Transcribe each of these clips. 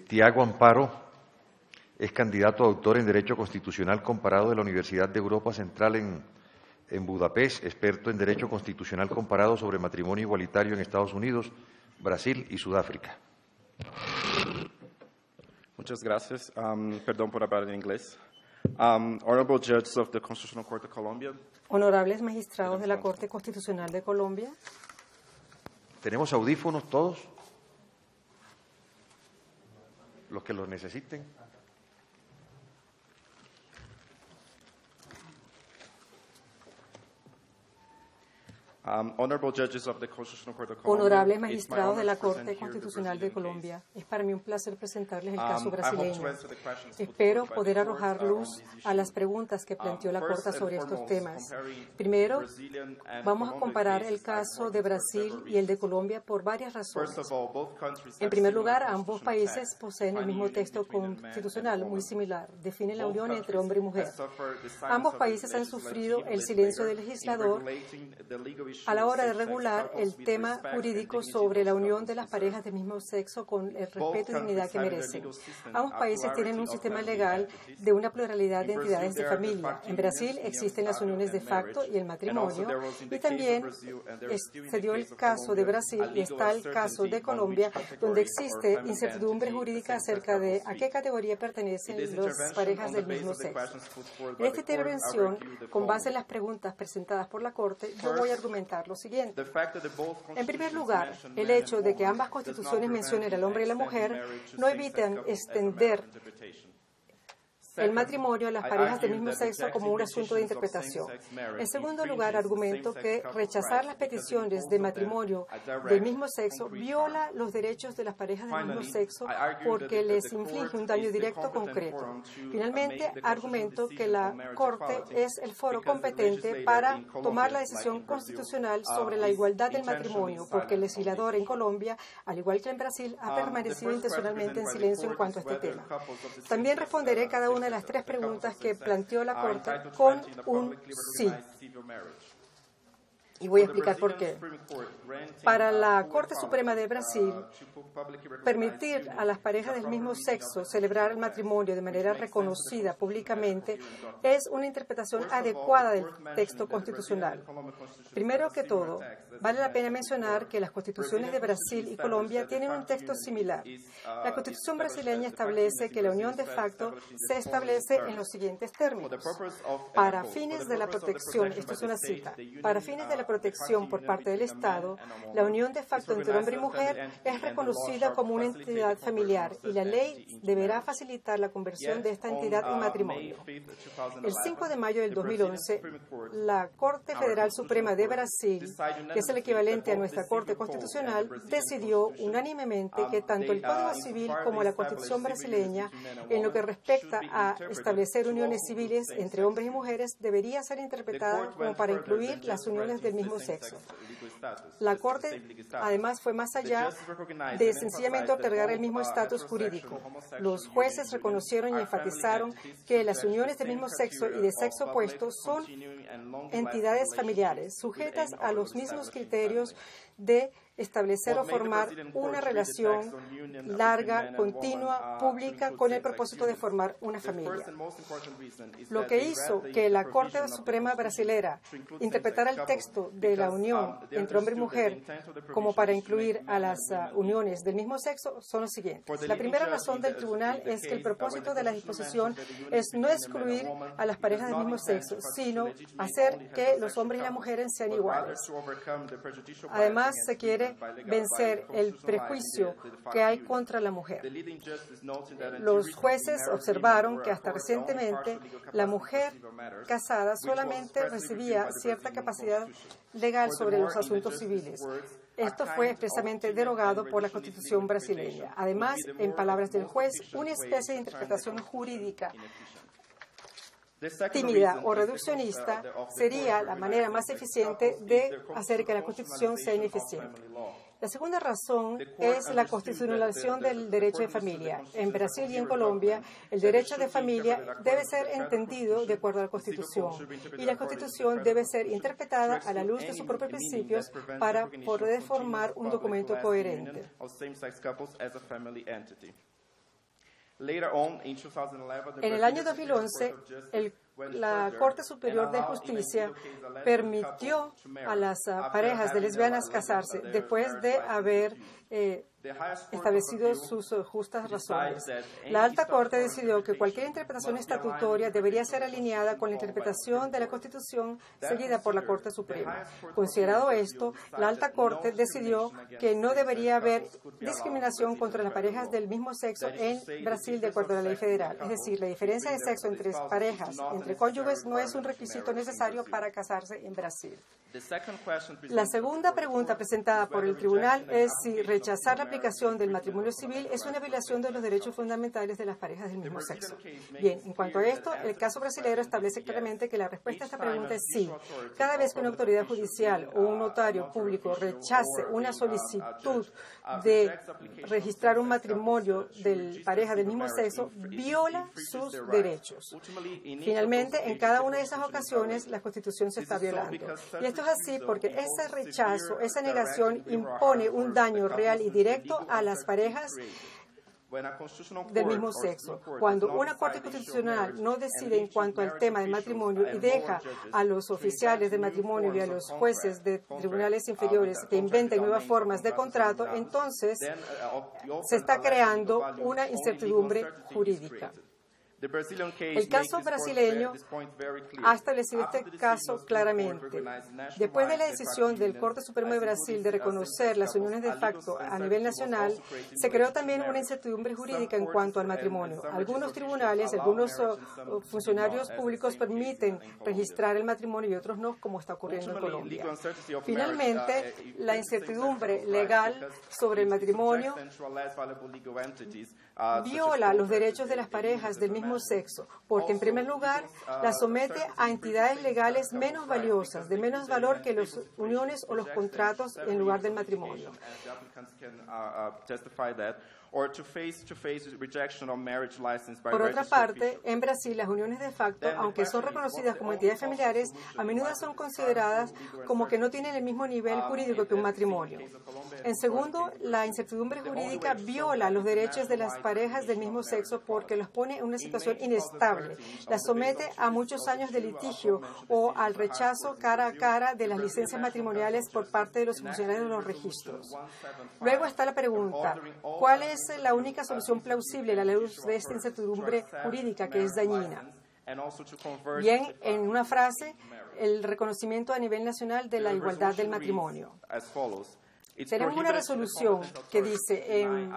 Tiago Amparo es candidato a doctor en Derecho Constitucional Comparado de la Universidad de Europa Central en Budapest, experto en Derecho Constitucional Comparado sobre matrimonio igualitario en Estados Unidos, Brasil y Sudáfrica. Muchas gracias. Perdón por hablar en inglés. Honorable Judges of the Constitutional Court of Colombia. Honorables magistrados de la Corte Constitucional de Colombia. ¿Tenemos audífonos todos? Los que los necesiten. Honorable Judges of the Constitutional Court of Colombia. Honorables magistrados de la Corte Constitucional de Colombia, es para mí un placer presentarles el caso brasileño. Espero poder arrojar luz a las preguntas que planteó la Corte sobre estos temas. Primero, vamos a comparar el caso de Brasil y el de Colombia por varias razones. En primer lugar, ambos países poseen el mismo texto constitucional muy similar. Define la unión entre hombre y mujer. Ambos países han sufrido el silencio del legislador a la hora de regular el tema jurídico sobre la unión de las parejas del mismo sexo con el respeto y dignidad que merecen. Ambos países tienen un sistema legal de una pluralidad de entidades de familia. En Brasil existen las uniones de facto y el matrimonio, y también se dio el caso de Brasil y está el caso de Colombia, donde existe incertidumbre jurídica acerca de a qué categoría pertenecen las parejas del mismo sexo. En esta intervención, con base en las preguntas presentadas por la Corte, yo voy a argumentar lo siguiente. En primer lugar, el hecho de que ambas constituciones mencionen al hombre y la mujer no evitan extender el matrimonio a las parejas del mismo sexo como un asunto de interpretación. En segundo lugar, argumento que rechazar las peticiones de matrimonio del mismo sexo viola los derechos de las parejas del mismo sexo porque les inflige un daño directo concreto. Finalmente, argumento que la Corte es el foro competente para tomar la decisión constitucional sobre la igualdad del matrimonio, porque el legislador en Colombia, al igual que en Brasil, ha permanecido intencionalmente en silencio en cuanto a este tema. También responderé cada una de las tres preguntas que planteó la Corte con un sí. Y voy a explicar por qué. Para la Corte Suprema de Brasil, permitir a las parejas del mismo sexo celebrar el matrimonio de manera reconocida públicamente es una interpretación adecuada del texto constitucional. Primero que todo, vale la pena mencionar que las constituciones de Brasil y Colombia tienen un texto similar. La Constitución brasileña establece que la unión de facto se establece en los siguientes términos. Para fines de la protección, esto es una cita, para fines de la protección por parte del Estado, la unión de facto entre hombre y mujer es reconocida como una entidad familiar y la ley deberá facilitar la conversión de esta entidad en matrimonio. El 5 de mayo del 2011, la Corte Federal Suprema de Brasil, que es el equivalente a nuestra Corte Constitucional, decidió unánimemente que tanto el Código Civil como la Constitución brasileña, en lo que respecta a establecer uniones civiles entre hombres y mujeres, debería ser interpretada como para incluir las uniones del mismo sexo. La Corte, además, fue más allá de sencillamente otorgar el mismo estatus jurídico. Los jueces reconocieron y enfatizaron que las uniones del mismo sexo y de sexo opuesto son entidades familiares, sujetas a los mismos criterios de establecer o formar una relación larga, continua, pública, con el propósito de formar una familia. Lo que hizo que la Corte Suprema brasilera interpretara el texto de la unión entre hombre y mujer como para incluir a las uniones del mismo sexo son los siguientes. La primera razón del tribunal es que el propósito de la disposición es no excluir a las parejas del mismo sexo, sino hacer que los hombres y las mujeres sean iguales. Además, se quiere vencer el prejuicio que hay contra la mujer. Los jueces observaron que hasta recientemente la mujer casada solamente recibía cierta capacidad legal sobre los asuntos civiles. Esto fue expresamente derogado por la Constitución brasileña. Además, en palabras del juez, una especie de interpretación jurídica tímida o reduccionista sería la manera más eficiente de hacer que la Constitución sea ineficiente. La segunda razón es la constitucionalización del derecho de familia. En Brasil y en Colombia, el derecho de familia debe ser entendido de acuerdo a la Constitución y la Constitución debe ser interpretada a la luz de sus propios principios para poder formar un documento coherente. En el año 2011, la Corte Superior de Justicia permitió a las parejas de lesbianas casarse después de haber establecido sus justas razones. La Alta Corte decidió que cualquier interpretación estatutaria debería ser alineada con la interpretación de la Constitución seguida por la Corte Suprema. Considerado esto, la Alta Corte decidió que no debería haber discriminación contra las parejas del mismo sexo en Brasil de acuerdo a la ley federal. Es decir, la diferencia de sexo entre parejas, entre cónyuges, no es un requisito necesario para casarse en Brasil. La segunda pregunta presentada por el tribunal es si rechazar la aplicación del matrimonio civil es una violación de los derechos fundamentales de las parejas del mismo sexo. Bien, en cuanto a esto, el caso brasileño establece claramente que la respuesta a esta pregunta es sí. Cada vez que una autoridad judicial o un notario público rechace una solicitud de registrar un matrimonio de pareja del mismo sexo, viola sus derechos. Finalmente, en cada una de esas ocasiones, la Constitución se está violando. Y esto es así porque ese rechazo, esa negación impone un daño real y directo a las parejas del mismo sexo. Cuando una Corte Constitucional no decide en cuanto al tema del matrimonio y deja a los oficiales de matrimonio y a los jueces de tribunales inferiores que inventen nuevas formas de contrato, entonces se está creando una incertidumbre jurídica. El caso brasileño ha establecido este caso claramente. Después de la decisión del Corte Supremo de Brasil de reconocer las uniones de facto a nivel nacional, se creó también una incertidumbre jurídica en cuanto al matrimonio. Algunos tribunales, algunos funcionarios públicos permiten registrar el matrimonio y otros no, como está ocurriendo en Colombia. Finalmente, la incertidumbre legal sobre el matrimonio viola los derechos de las parejas del mismo sexo, porque en primer lugar la somete a entidades legales menos valiosas, de menos valor que las uniones o los contratos en lugar del matrimonio. Por otra parte, en Brasil, las uniones de facto, aunque son reconocidas como entidades familiares, a menudo son consideradas como que no tienen el mismo nivel jurídico que un matrimonio. En segundo, la incertidumbre jurídica viola los derechos de las parejas del mismo sexo porque los pone en una situación inestable, las somete a muchos años de litigio o al rechazo cara a cara de las licencias matrimoniales por parte de los funcionarios de los registros. Luego está la pregunta, ¿cuál es la única solución plausible a la luz de esta incertidumbre jurídica que es dañina? Bien, en una frase, el reconocimiento a nivel nacional de la igualdad del matrimonio. Tenemos una resolución que dice en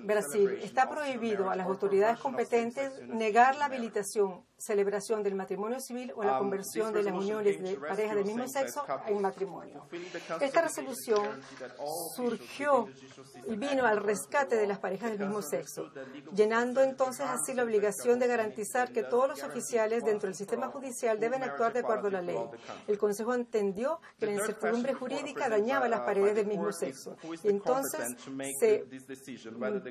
Brasil, está prohibido a las autoridades competentes negar la habilitación, celebración del matrimonio civil o la conversión de las uniones de parejas del mismo sexo en matrimonio. Esta resolución surgió y vino al rescate de las parejas del mismo sexo, llenando entonces así la obligación de garantizar que todos los oficiales dentro del sistema judicial deben actuar de acuerdo a la ley. El Consejo entendió que la incertidumbre jurídica dañaba las paredes del mismo sexo y entonces se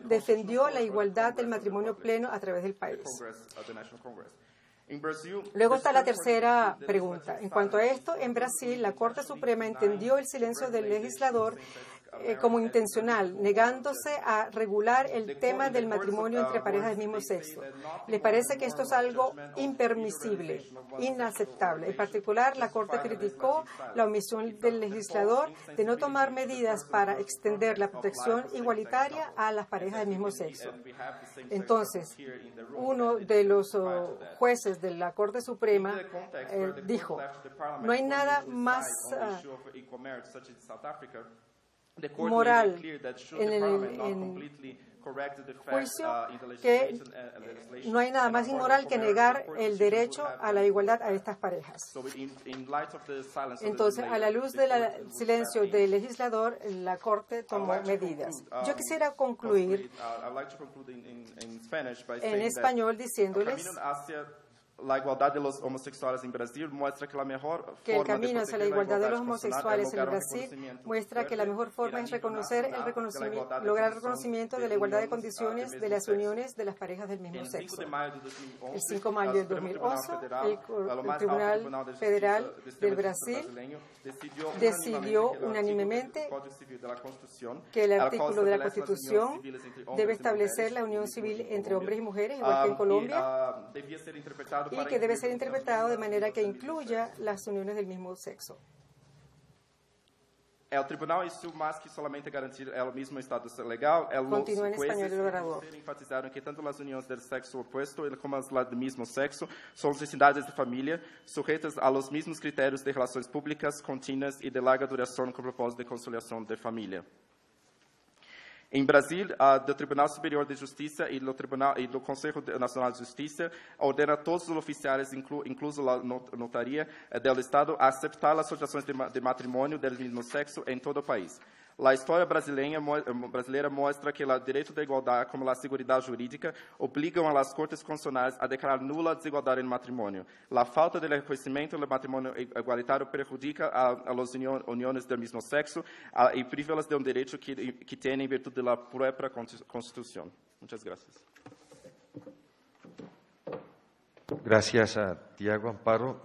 defendió la igualdad del matrimonio pleno a través del país. Luego está la tercera pregunta. En cuanto a esto, en Brasil, la Corte Suprema entendió el silencio del legislador como intencional, negándose a regular el tema del matrimonio entre parejas del mismo sexo. Le parece que esto es algo impermisible, inaceptable. En particular, la Corte criticó la omisión del legislador de no tomar medidas para extender la protección igualitaria a las parejas del mismo sexo. Entonces, uno de los jueces de la Corte Suprema dijo, no hay nada más moral en el juicio que no hay nada más inmoral que negar el derecho a la igualdad a estas parejas. Entonces, a la luz del silencio del legislador, la Corte tomó medidas. Yo quisiera concluir en español diciéndoles la igualdad de los homosexuales en Brasil muestra que la mejor que el forma camino de hacia la proteger igualdad de los profesional homosexuales es en lograr un Brasil reconocimiento muestra que la mejor forma es reconocer lograr el reconocimiento de la igualdad de condiciones de las uniones de las parejas del mismo sexo. El 5 de mayo del 2011, el Tribunal Federal del Brasil decidió unánimemente que el artículo de la Constitución debe establecer la unión civil entre hombres y mujeres, igual que en Colombia, y que debe ser interpretado de manera que incluya las uniones del mismo sexo. El tribunal hizo más que solamente garantir el mismo estatus legal. Continúa en español el orador. Enfatizaron que tanto las uniones del sexo opuesto como las del mismo sexo son sociedades de familia sujetas a los mismos criterios de relaciones públicas continuas y de larga duración con propósito de conciliación de familia. Em Brasil, o Tribunal Superior de Justiça e do Conselho Nacional de Justiça ordena a todos os oficiais, incluso a notaria do Estado, a aceitar as associações de matrimônio do mesmo sexo em todo o país. A história brasileira mostra que o direito da igualdade, como a seguridade jurídica, obligam as cortes constitucionais a declarar nula a desigualdade no matrimônio. A falta de reconhecimento do matrimônio igualitário prejudica as uniões do mesmo sexo e priva-las de direito que têm em virtude da própria Constituição. Muitas graças. Gracias a Tiago Amparo.